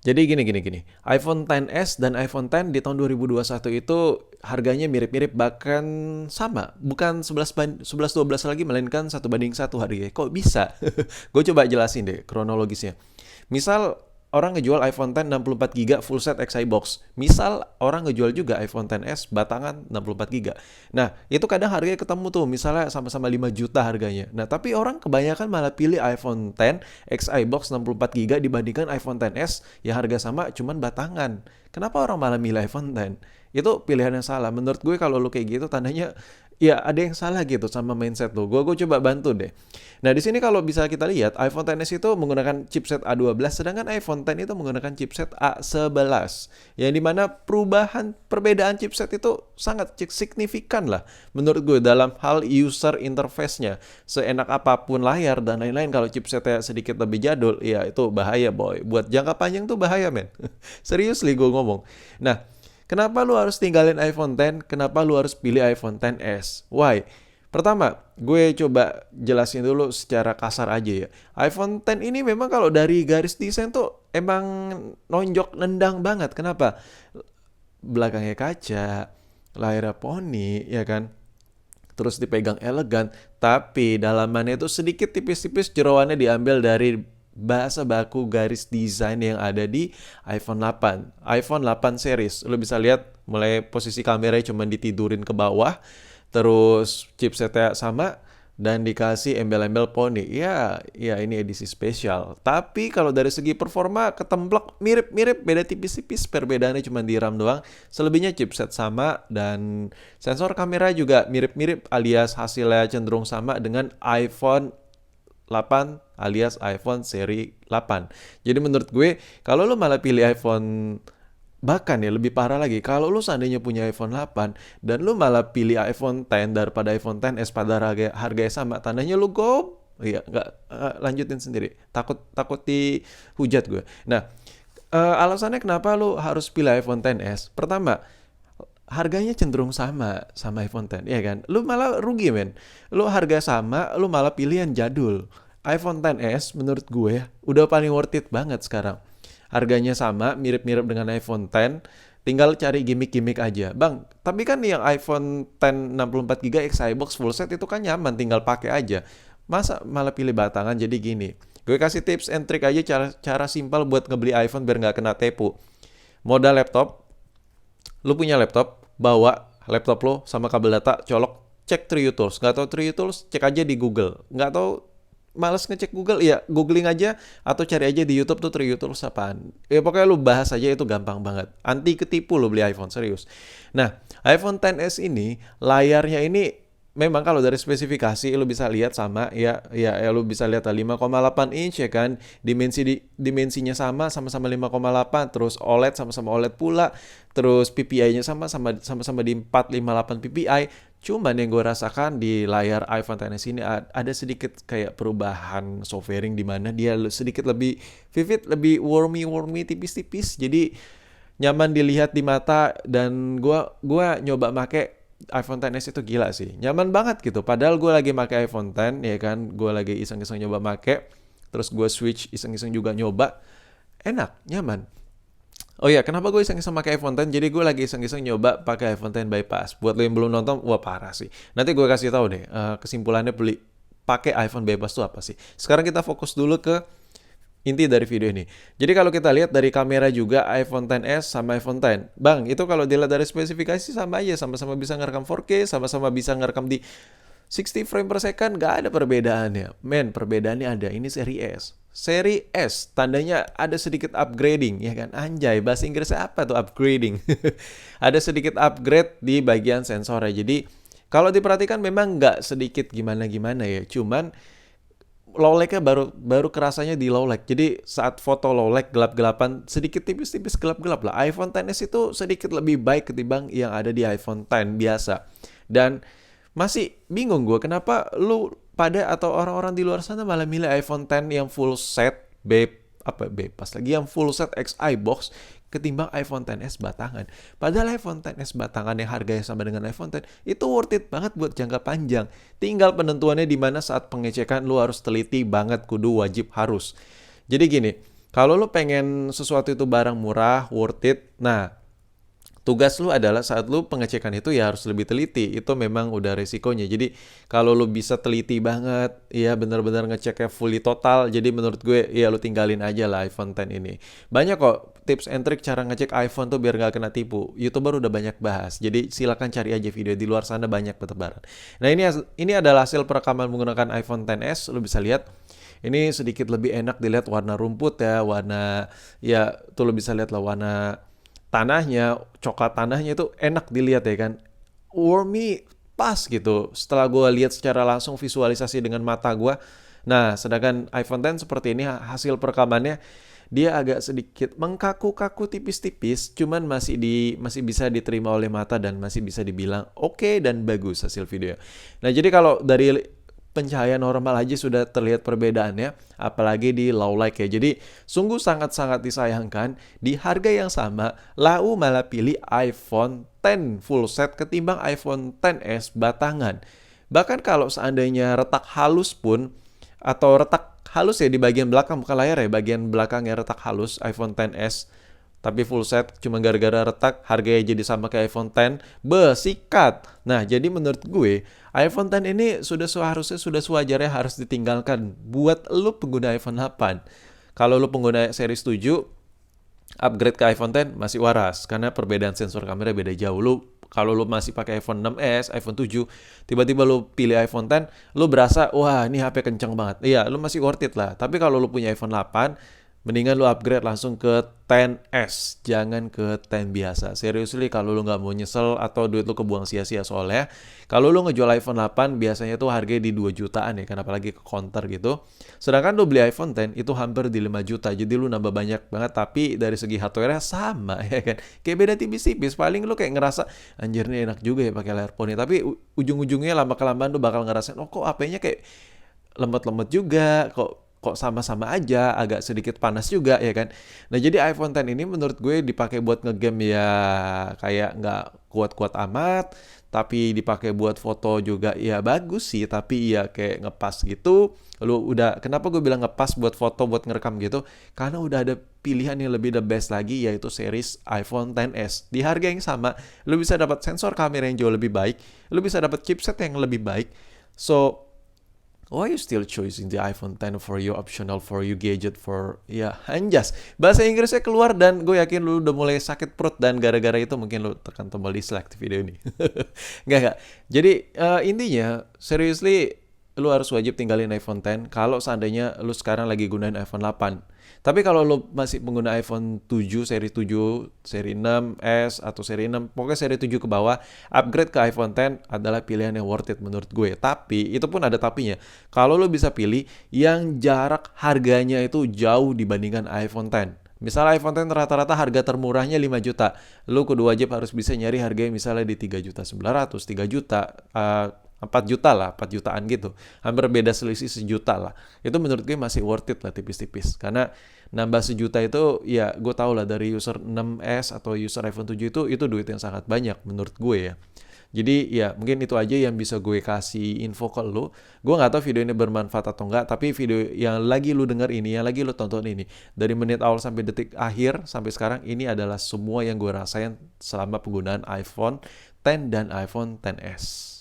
Jadi gini. iPhone XS dan iPhone X di tahun 2021 itu harganya mirip-mirip bahkan sama. Bukan 11 12 lagi melainkan 1:1 harganya. Kok bisa? Gue coba jelasin deh kronologisnya. Misal orang ngejual iPhone X 64 GB full set XI box. Misal orang ngejual juga iPhone XS batangan 64 GB. Nah, itu kadang harganya ketemu tuh, misalnya sama-sama 5 juta harganya. Nah, tapi orang kebanyakan malah pilih iPhone X XI box 64 GB dibandingkan iPhone XS ya harga sama cuman batangan. Kenapa orang malah milih iPhone X? Itu pilihan yang salah. Menurut gue kalau lu kayak gitu tandanya ya ada yang salah gitu sama mindset lu. Gue coba bantu deh. Nah, di sini kalau bisa kita lihat iPhone XS itu menggunakan chipset A12 sedangkan iPhone X itu menggunakan chipset A11. Yang dimana perbedaan chipset itu sangat signifikan lah menurut gue dalam hal user interface-nya. Seenak apapun layar dan lain-lain kalau chipsetnya sedikit lebih jadul, ya itu bahaya boy. Buat jangka panjang tuh bahaya men. Serius gue ngomong. Nah, kenapa lu harus tinggalin iPhone X? Kenapa lu harus pilih iPhone XS? Why? Pertama, gue coba jelasin dulu secara kasar aja ya. iPhone X ini memang kalau dari garis desain tuh emang nonjok nendang banget. Kenapa? Belakangnya kaca, layarnya poni, ya kan? Terus dipegang elegan, tapi dalamannya itu sedikit tipis-tipis jeroannya diambil dari bahasa baku garis desain yang ada di iPhone 8. iPhone 8 series. Lo bisa lihat mulai posisi kameranya cuma ditidurin ke bawah, terus chipsetnya sama dan dikasih embel-embel poni. Ya ini edisi spesial. Tapi kalau dari segi performa ketemplok mirip-mirip, beda tipis-tipis, perbedaannya cuma di RAM doang. Selebihnya chipset sama dan sensor kamera juga mirip-mirip alias hasilnya cenderung sama dengan iPhone 8 alias iPhone seri 8. Jadi menurut gue kalau lo malah pilih iPhone, bahkan ya lebih parah lagi, kalau lu seandainya punya iPhone 8 dan lu malah pilih iPhone X daripada iPhone XS pada harga sama, tandanya lu go. Iya, nggak, lanjutin sendiri. Takut dihujat gue. Nah, alasannya kenapa lu harus pilih iPhone XS? Pertama, harganya cenderung sama iPhone X, ya kan? Lu malah rugi men. Lu harga sama, lu malah pilih yang jadul. iPhone XS menurut gue udah paling worth it banget sekarang. Harganya sama, mirip-mirip dengan iPhone X, tinggal cari gimmick-gimmick aja. Bang, tapi kan yang iPhone X 64 GB XI box full set itu kan nyaman, tinggal pakai aja. Masa malah pilih batangan? Jadi gini, gue kasih tips and trick aja cara simpel buat ngebeli iPhone biar nggak kena tipu. Modal laptop, lu punya laptop, bawa laptop lo sama kabel data, colok, cek True Tools. Nggak tahu True Tools, cek aja di Google. Nggak tahu, males ngecek Google, ya googling aja atau cari aja di YouTube tuh True Tools apaan. Ya pokoknya lu bahas aja, itu gampang banget. Anti ketipu lu beli iPhone, serius. Nah, iPhone XS ini layarnya ini memang kalau dari spesifikasi lu bisa lihat sama ya lu bisa lihat 5,8 inch ya kan, dimensinya sama-sama 5,8, terus OLED sama-sama OLED pula, terus PPI-nya sama-sama di 458 PPI. Cuman yang gue rasakan di layar iPhone XS ini ada sedikit kayak perubahan softwaring di mana dia sedikit lebih vivid, lebih warmy tipis-tipis. Jadi nyaman dilihat di mata dan gua nyoba make iPhone XS itu gila sih. Nyaman banget gitu. Padahal gue lagi make iPhone X ya kan, gue lagi iseng-iseng nyoba make, terus gue switch iseng-iseng juga nyoba. Enak, nyaman. Oh iya, kenapa gue iseng-iseng pakai iPhone X? Jadi gue lagi iseng-iseng nyoba pakai iPhone X bypass. Buat lo yang belum nonton, wah parah sih. Nanti gue kasih tahu deh kesimpulannya beli pakai iPhone bypass itu apa sih. Sekarang kita fokus dulu ke inti dari video ini. Jadi kalau kita lihat dari kamera juga iPhone XS sama iPhone X. Bang, itu kalau dilihat dari spesifikasi sama aja, sama-sama bisa ngerekam 4K, sama-sama bisa ngerekam di 60 frame per second, gak ada perbedaannya. Men, perbedaannya ada. Ini seri S. Seri S, tandanya ada sedikit upgrading, ya kan? Anjay, bahasa Inggrisnya apa tuh upgrading? Ada sedikit upgrade di bagian sensornya. Jadi, kalau diperhatikan memang nggak sedikit gimana-gimana ya. Cuman, low lag-nya baru kerasanya di low lag. Jadi saat foto low lag gelap-gelapan, sedikit tipis-tipis gelap-gelap lah. iPhone XS itu sedikit lebih baik ketimbang yang ada di iPhone X biasa. Dan masih bingung gue kenapa lu pada atau orang-orang di luar sana malah milih iPhone X yang full set pas lagi yang full set XI box ketimbang iPhone XS batangan. Padahal iPhone XS batangan yang harganya sama dengan iPhone X itu worth it banget buat jangka panjang. Tinggal penentuannya di mana saat pengecekan lu harus teliti banget, kudu wajib harus. Jadi gini, Kalau lu pengen sesuatu itu barang murah, worth it, nah tugas lu adalah saat lu pengecekan itu ya harus lebih teliti. Itu memang udah resikonya. Jadi kalau lu bisa teliti banget, ya benar-benar ngeceknya fully total. Jadi menurut gue ya lu tinggalin aja lah iPhone X ini. Banyak kok tips and trick cara ngecek iPhone tuh biar nggak kena tipu. YouTuber udah banyak bahas. Jadi silakan cari aja video di luar sana banyak bertebaran. Nah ini adalah hasil perekaman menggunakan iPhone XS. Lu bisa lihat. Ini sedikit lebih enak dilihat warna rumput ya, warna ya tuh lo bisa lihat lah warna tanahnya, coklat tanahnya itu enak dilihat ya kan. Wormy pas gitu. Setelah gue lihat secara langsung visualisasi dengan mata gue. Nah, sedangkan iPhone X seperti ini hasil perekamannya dia agak sedikit mengkaku-kaku tipis-tipis, cuman masih bisa diterima oleh mata dan masih bisa dibilang oke dan bagus hasil video. Nah, jadi kalau dari pencahayaan normal aja sudah terlihat perbedaannya, apalagi di low light ya. Jadi sungguh sangat-sangat disayangkan di harga yang sama, Lau malah pilih iPhone X full set ketimbang iPhone XS batangan. Bahkan kalau seandainya retak halus pun, atau retak halus ya di bagian belakang, bukan layar ya, bagian belakangnya retak halus iPhone XS, tapi full set cuma gara-gara retak harganya jadi sama kayak iPhone X, besikat. Nah, jadi menurut gue iPhone X ini sudah sewajarnya harus ditinggalkan buat lu pengguna iPhone 8. Kalau lu pengguna series 7, upgrade ke iPhone X masih waras karena perbedaan sensor kamera beda jauh. Kalau lu masih pakai iPhone 6s, iPhone 7, tiba-tiba lu pilih iPhone X, lu berasa wah ini HP kenceng banget. Iya, lu masih worth it lah. Tapi kalau lu punya iPhone 8, mendingan lu upgrade langsung ke XS, jangan ke X biasa. Seriously, kalau lu nggak mau nyesel atau duit lu kebuang sia-sia soalnya, kalau lu ngejual iPhone 8 biasanya tuh harganya di 2 jutaan ya kan, apalagi ke counter gitu. Sedangkan lu beli iPhone X itu hampir di 5 juta, jadi lu nambah banyak banget tapi dari segi hardware sama ya kan. Kayak beda tipis-tipis, paling lu kayak ngerasa anjir nih enak juga ya pakai layar phone, tapi ujung-ujungnya lama-kelamaan lu bakal ngerasain oh kok HP-nya kayak lemot-lemot juga, kok sama-sama aja, agak sedikit panas juga ya kan. Nah jadi iPhone X ini menurut gue dipakai buat ngegame ya kayak nggak kuat-kuat amat, tapi dipakai buat foto juga ya bagus sih, tapi ya kayak ngepas gitu. Lu udah, kenapa gue bilang ngepas buat foto, buat ngerekam gitu? Karena udah ada pilihan yang lebih the best lagi, yaitu series iPhone XS. Di harga yang sama, lu bisa dapat sensor kamera yang jauh lebih baik, lu bisa dapat chipset yang lebih baik. So, why you still choosing the iPhone X for you optional for you gadget for ya anjas. Bahasa Inggrisnya keluar dan gue yakin lu udah mulai sakit perut dan gara-gara itu mungkin lu tekan tombol dislike di video ini. Enggak. Jadi intinya seriously lu harus wajib tinggalin iPhone X kalau seandainya lu sekarang lagi gunain iPhone 8. Tapi kalau lu masih pengguna iPhone 7, seri 7, seri 6s atau seri 6, pokoknya seri 7 ke bawah, upgrade ke iPhone X adalah pilihan yang worth it menurut gue. Tapi, itu pun ada tapinya. Kalau lu bisa pilih yang jarak harganya itu jauh dibandingkan iPhone X. Misalnya iPhone X rata-rata harga termurahnya 5 juta. Lu kudu wajib harus bisa nyari harganya misalnya di 3 juta 900, 3 juta, 4 juta lah, 4 jutaan gitu. Hampir beda selisih sejuta lah. Itu menurut gue masih worth it lah tipis-tipis. Karena nambah sejuta itu ya gue tau lah dari user 6S atau user iPhone 7 itu duit yang sangat banyak menurut gue ya. Jadi ya mungkin itu aja yang bisa gue kasih info ke lu. Gue gak tahu video ini bermanfaat atau enggak, tapi video yang lagi lu denger ini, yang lagi lu tonton ini, dari menit awal sampai detik akhir sampai sekarang, ini adalah semua yang gue rasain selama penggunaan iPhone X dan iPhone XS.